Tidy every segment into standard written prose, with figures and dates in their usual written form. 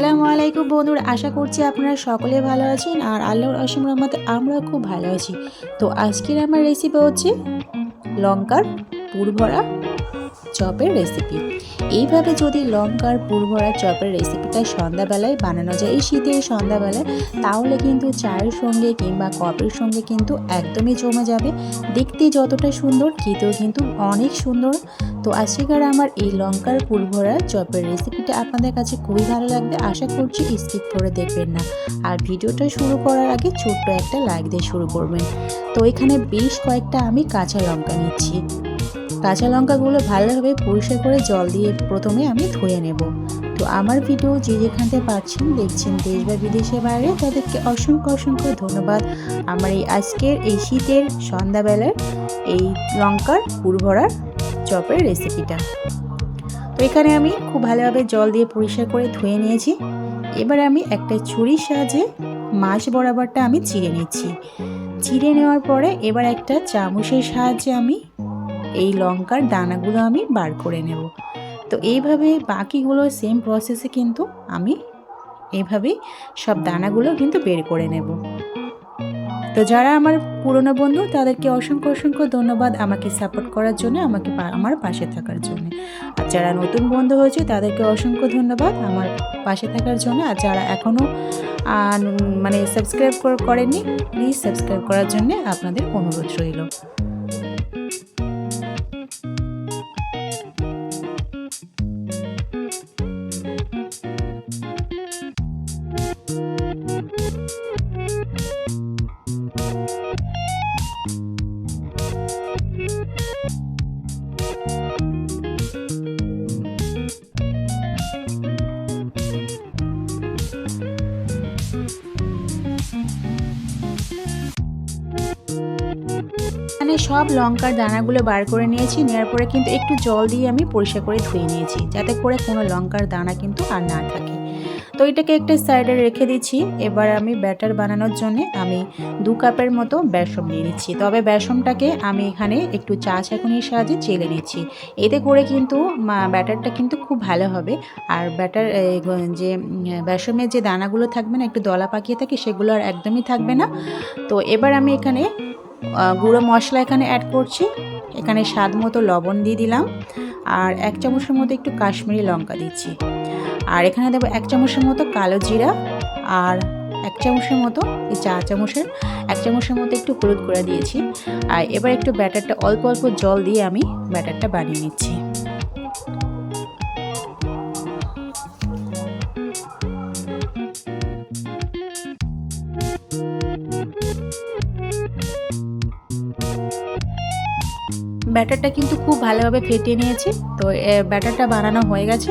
আসসালামু আলাইকুম বন্ধুরা, আশা করছি আপনারা সকলে ভালো আছেন আর আল্লাহর অসীম রহমতে আমরাও খুব ভালো আছি। তো আজকের আমার রেসিপি হচ্ছে লঙ্কার পুরভরা চপের রেসিপি। এইভাবে যদি লঙ্কার পুরভরা চপের রেসিপিটা সন্ধ্যাবেলায় বানানো যায়, এই শীতের সন্ধ্যাবেলায়, তাহলে কিন্তু চায়ের সঙ্গে কিংবা কফির সঙ্গে কিন্তু একদমই জমে যাবে। দেখতে যতটা সুন্দর, খেতেও কিন্তু অনেক সুন্দর। তো আজকের আমার এই লঙ্কার পুরভরা চপের রেসিপিটা আপনাদের কাছে খুবই ভালো লাগবে, আশা করছি স্কিপ করে দেখবেন না। আর ভিডিওটা শুরু করার আগে ছোট্ট একটা লাইক দিয়ে শুরু করবেন। তো এখানে বেশ কয়েকটা আমি কাঁচা লঙ্কা নিচ্ছি। কাঁচা লঙ্কাগুলো ভালোভাবে পরিষ্কার করে জল দিয়ে প্রথমে আমি ধুয়ে নেব। তো আমার ভিডিও যে যেখান থেকে পাচ্ছেন দেখছেন দেশ বা বিদেশের বাইরে, তাদেরকে অসংখ্য অসংখ্য ধন্যবাদ। আমার এই আজকের এই শীতের সন্ধ্যাবেলার এই লঙ্কার পুরভরা চপের রেসিপিটা। তো এখানে আমি খুব ভালোভাবে জল দিয়ে পরিষ্কার করে ধুয়ে নিয়েছি। এবার আমি একটা ছুরির সাহায্যে মাছ বরাবরটা আমি চিড়ে নিচ্ছি। চিড়ে নেওয়ার পরে এবার একটা চামচের সাহায্যে আমি এই লঙ্কার দানাগুলো আমি বার করে নেব। তো এইভাবে বাকিগুলো সেম প্রসেসে কিন্তু আমি এইভাবেই সব দানাগুলো কিন্তু বের করে নেব। তো যারা আমার পুরনো বন্ধু, তাদেরকে অসংখ্য অসংখ্য ধন্যবাদ আমাকে সাপোর্ট করার জন্য, আমাকে আমার পাশে থাকার জন্য। আর যারা নতুন বন্ধু হয়েছে তাদেরকে অসংখ্য ধন্যবাদ আমার পাশে থাকার জন্য। আর যারা এখনও সাবস্ক্রাইব করেননি, প্লিজ সাবস্ক্রাইব করার জন্য আপনাদের অনুরোধ রইল। এখানে সব লঙ্কার দানাগুলো বার করে নিয়েছি। নেওয়ার পরে কিন্তু একটু জল দিয়ে আমি পরিষ্কার করে ধুয়ে নিয়েছি, যাতে করে কোনো লঙ্কার দানা কিন্তু আর না থাকে। তো এটাকে একটা সাইডে রেখে দিচ্ছি। এবার আমি ব্যাটার বানানোর জন্য আমি 2 কাপের মতো বেসন নিয়ে নিচ্ছি। তবে বেসনটাকে আমি এখানে একটু চা ছাঁকুনির সাহায্যে চেলে নিচ্ছি। এতে করে কিন্তু ব্যাটারটা কিন্তু খুব ভালো হবে। আর যে বেসনের যে দানাগুলো থাকবে না, একটু দলা পাকিয়ে থাকে, সেগুলো আর একদমই থাকবে না। তো এবার আমি এখানে গুঁড়ো মশলা এখানে অ্যাড করছি। এখানে স্বাদ মতো লবণ দিয়ে দিলাম, আর 1 চামচের মতো একটু কাশ্মীরি লঙ্কা দিচ্ছি। আর এখানে দেবো 1 চামচের মতো কালো জিরা, আর 1 চামচের মতো, এই চা চামচের 1 চামচের মতো একটু হলুদ গুঁড়া দিয়েছি। আর এবার একটু ব্যাটারটা অল্প অল্প জল দিয়ে আমি ব্যাটারটা বানিয়ে নিচ্ছি। ব্যাটারটা কিন্তু খুব ভালোভাবে ফেটিয়ে নিয়েছি। তো ব্যাটারটা বানানো হয়ে গেছে।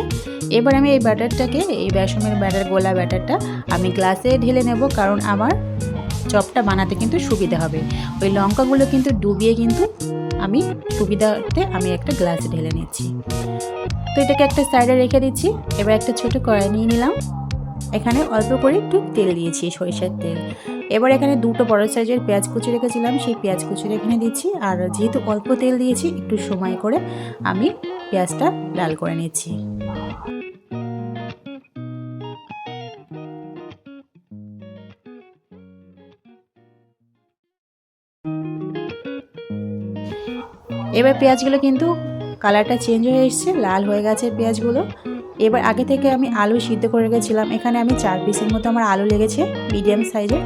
এবার আমি এই ব্যাটারটাকে, এই বেসনের গোলা ব্যাটারটা আমি গ্লাসে ঢেলে নেব, কারণ আমার চপটা বানাতে কিন্তু সুবিধা হবে। ওই লঙ্কাগুলো কিন্তু ডুবিয়ে কিন্তু আমি সুবিধাতে আমি একটা গ্লাসে ঢেলে নিচ্ছি। তো এটাকে একটা সাইডে রেখে দিচ্ছি। এবার একটা ছোট কড়াই নিয়ে নিলাম। এখানে অল্প করে একটু তেল দিয়েছি, সরিষার তেল। এবার এখানে 2টো বড় সাইজের পেঁয়াজ কুচি রেখেছিলাম, সেই পেঁয়াজ কুচি এখানে দিচ্ছি। আর যেহেতু অল্প তেল দিয়েছি, একটু সময় করে আমি পেঁয়াজটা লাল করে নিচ্ছি। এবার পেঁয়াজগুলো কিন্তু কালারটা চেঞ্জ হয়ে এসছে, লাল হয়ে গেছে পেঁয়াজগুলো। এবার আগে থেকে আমি আলু সিদ্ধ করে রেখেছিলাম। এখানে আমি 4 পিসের মতো আমার আলু লেগেছে, মিডিয়াম সাইজের।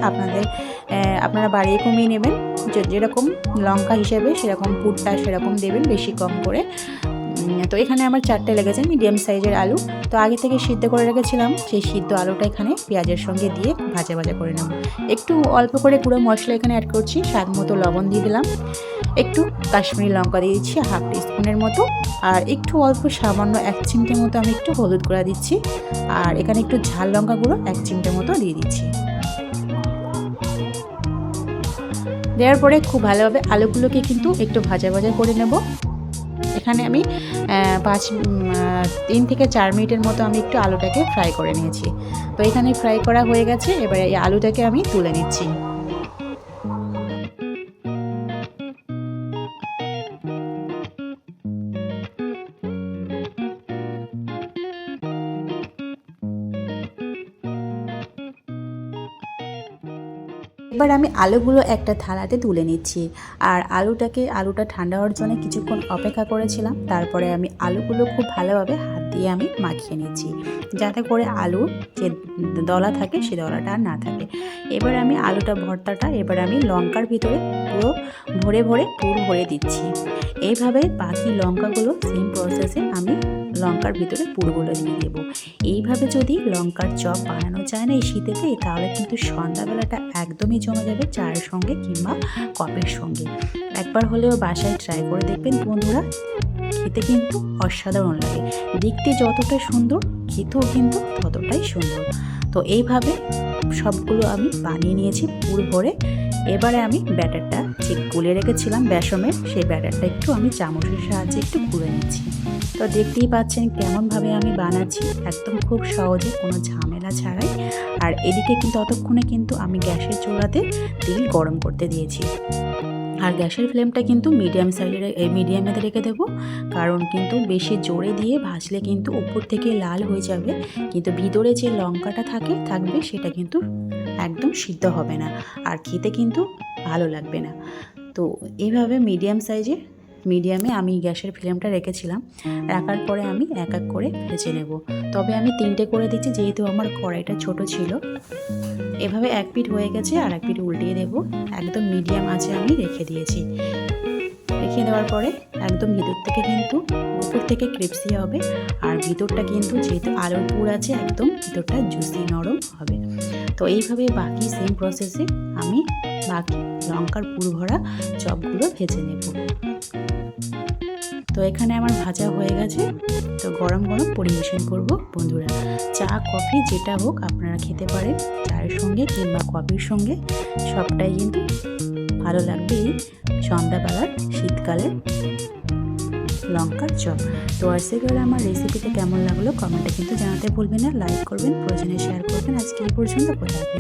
আপনারা বাড়িয়ে কমিয়ে নেবেন, যেরকম লঙ্কা হিসেবে সেরকম পুরটা সেরকম দেবেন, বেশি কম করে। তো এখানে আমার 4টে লেগেছে মিডিয়াম সাইজের আলু। তো আগে থেকে সিদ্ধ করে রেখেছিলাম, সেই সিদ্ধ আলুটা এখানে পেঁয়াজের সঙ্গে দিয়ে ভাজা ভাজা করে নেব। একটু অল্প করে গুঁড়ো মশলা এখানে অ্যাড করছি, স্বাদ মতো লবণ দিয়ে দিলাম, একটু কাশ্মীরি লঙ্কা দিয়ে দিচ্ছি 1/2 টিস্পুনের মতো, আর একটু অল্প সামান্য 1 চিমটে মতো আমি একটু হলুদ গুঁড়া দিচ্ছি, আর এখানে একটু ঝাল লঙ্কা গুঁড়ো 1 চিমটে মতো দিয়ে দিচ্ছি। দেওয়ার পরে খুব ভালোভাবে আলুগুলোকে কিন্তু একটু ভাজা ভাজা করে নেব। এখানে আমি 3 থেকে 4 মিনিটের মতো আমি একটু আলুটাকে ফ্রাই করে নিয়েছি। তো এখানে ফ্রাই করা হয়ে গেছে। এবার এই আলুটাকে আমি তুলে নিচ্ছি। এবার আমি আলুগুলো একটা থালাতে তুলে নিচ্ছি। আর আলুটা ঠান্ডা হওয়ার জন্য কিছুক্ষণ অপেক্ষা করেছিলাম। তারপরে আমি আলুগুলো খুব ভালোভাবে হাত দিয়ে আমি মাখিয়ে নিচ্ছি, যাতে করে আলুর যে দলা থাকে সে দলাটা আর না থাকে। এবার আমি ভর্তাটা এবার আমি লঙ্কার ভিতরে পুরো পুর ভরে দিচ্ছি। এইভাবে বাকি লঙ্কাগুলো সেম প্রসেসে আমি লঙ্কার ভিতরে পুরগুলো দিয়ে দেবো। এইভাবে যদি লঙ্কার চপ বানানো যায় না এই শীতেতে, তাহলে কিন্তু সন্ধ্যাবেলাটা একদমই জমে যাবে চায়ের সঙ্গে কিংবা কফির সঙ্গে। একবার হলেও বাসায় ট্রাই করে দেখবেন বন্ধুরা, খেতে কিন্তু অসাধারণ লাগে। দেখতে যতটা সুন্দর, খেতেও কিন্তু ততটাই সুন্দর। তো এইভাবে সবগুলো আমি বানিয়ে নিয়েছি পুর ভরে। এবারে আমি ব্যাটারটা যে গুলে রেখেছিলাম বেসনের, সেই ব্যাটারটা একটু আমি চামচের সাহায্যে একটু গুলে নিচ্ছি। তো দেখতেই পাচ্ছেন কেমনভাবে আমি বানাচ্ছি, একদম খুব সহজে, কোনো ঝামেলা ছাড়াই। আর এদিকে কিন্তু ততক্ষণে কিন্তু আমি গ্যাসের চুলাতে তেল গরম করতে দিয়েছি। আর গ্যাসের ফ্লেমটা কিন্তু মিডিয়ামে রেখে দেবো, কারণ কিন্তু বেশি জোরে দিয়ে ভাজলে কিন্তু উপর থেকে লাল হয়ে যাবে, কিন্তু ভিতরে যে লঙ্কাটা থাকবে সেটা কিন্তু একদম সিদ্ধ হবে না, আর খেতে কিন্তু ভালো লাগবে না। তো এইভাবে মিডিয়ামে আমি গ্যাসের ফ্লেমটা রেখেছিলাম। রাখার পরে আমি এক এক করে ভেজে নেব। তবে আমি 3টে করে দিচ্ছি, যেহেতু আমার কড়াইটা ছোট ছিল। এভাবে এক পিঠ হয়ে গেছে, আর এক পিঠ উল্টিয়ে দেব। একদম মিডিয়াম আঁচে আমি রেখে দিয়েছি। রেখে দেওয়ার পরে একদম ভিতর থেকে কিন্তু উপর থেকে ক্রিপসি হবে, আর ভিতরটা কিন্তু যেহেতু আলুর পুর আছে একদম ভিতরটা জুসি নরম হবে। তো এইভাবে বাকি সেম প্রসেসে আমি বাকি লঙ্কার পুর ভরা চপগুলো ভেজে নেব। তো এখানে আমার ভাজা হয়ে গেছে। তো গরম গরম পরিবেশন করব বন্ধুরা। চা কফি যেটা হোক আপনারা খেতে পারেন, চায়ের সঙ্গে কিংবা কফির সঙ্গে, সবটাই কিন্তু ভালো লাগবে এই সন্ধ্যাবেলার শীতকালের লঙ্কার চপ। তো আজকে আমার রেসিপিটা কেমন লাগলো কমেন্টে কিন্তু জানাতে ভুলবেন না। লাইক করবেন, প্রয়োজনে শেয়ার করবেন। আজকে এই পর্যন্ত, কথা হবে।